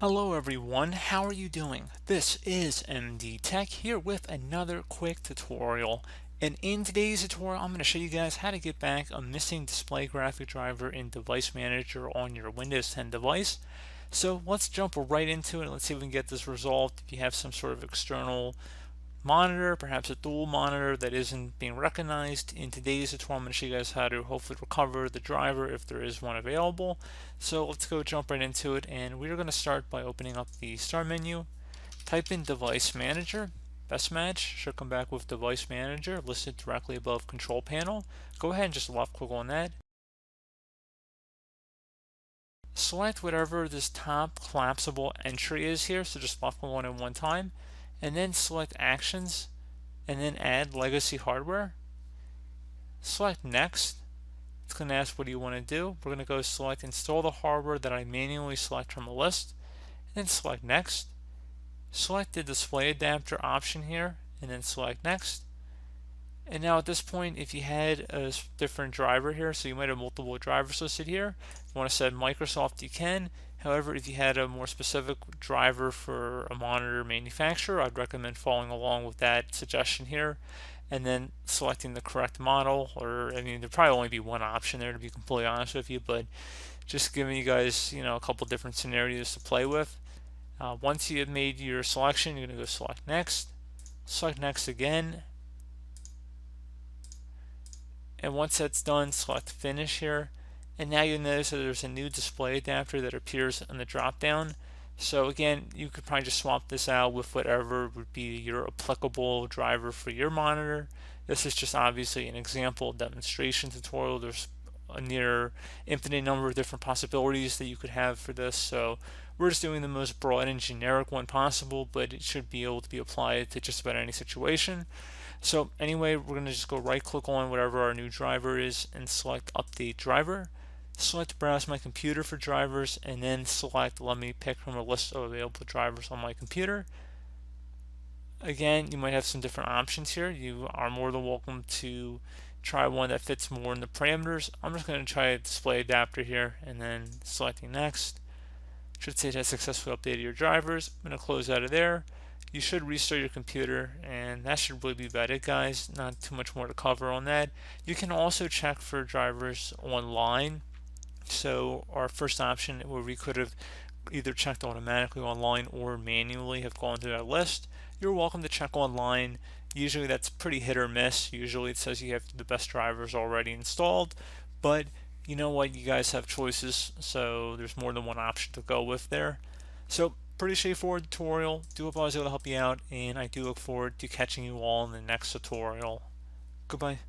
Hello everyone, how are you doing? This is MD Tech here with another quick tutorial. And in today's tutorial, I'm going to show you guys how to get back a missing display graphic driver in Device Manager on your Windows 10 device. So let's jump right into it. Let's see if we can get this resolved. If you have some sort of external monitor, perhaps a dual monitor that isn't being recognized. In today's tutorial, I'm going to show you guys how to hopefully recover the driver if there is one available. So let's go jump right into it, and we're going to start by opening up the Start menu, type in Device Manager. Best match should come back with Device Manager listed directly above Control Panel. Go ahead and just left click on that. Select whatever this top collapsible entry is here, so just left click on it one time, and then select Actions, and then add legacy hardware. Select next. It's going to ask what do you want to do. We're going to go select install the hardware that I manually select from a list, and then select next. Select the display adapter option here, and then select next. And now at this point, if you had a different driver here, so you might have multiple drivers listed here, if you want to set Microsoft, you can. However, if you had a more specific driver for a monitor manufacturer, I'd recommend following along with that suggestion here and then selecting the correct model. Or, I mean, there'd probably only be one option there, to be completely honest with you, but just giving you guys, a couple different scenarios to play with. Once you have made your selection, you're going to go select next again, and once that's done, select finish here, and now you'll notice that there's a new display adapter that appears on the drop down. So again, you could probably just swap this out with whatever would be your applicable driver for your monitor. This is just obviously an example demonstration tutorial. There's a near infinite number of different possibilities that you could have for this, so we're just doing the most broad and generic one possible, but it should be able to be applied to just about any situation. So anyway, we're going to just go right click on whatever our new driver is and select update driver. Select browse my computer for drivers, and then select let me pick from a list of available drivers on my computer. Again, you might have some different options here. You are more than welcome to try one that fits more in the parameters. I'm just going to try a display adapter here and then selecting next. Should say it has successfully updated your drivers. I'm going to close out of there. You should restart your computer, and that should really be about it, guys. Not too much more to cover on that. You can also check for drivers online. So our first option, where we could have either checked automatically online or manually have gone through that list, you're welcome to check online. Usually that's pretty hit or miss. Usually it says you have the best drivers already installed, but you know what, you guys have choices, so there's more than one option to go with there. So pretty straightforward tutorial. Do hope I was able to help you out, and I do look forward to catching you all in the next tutorial. Goodbye.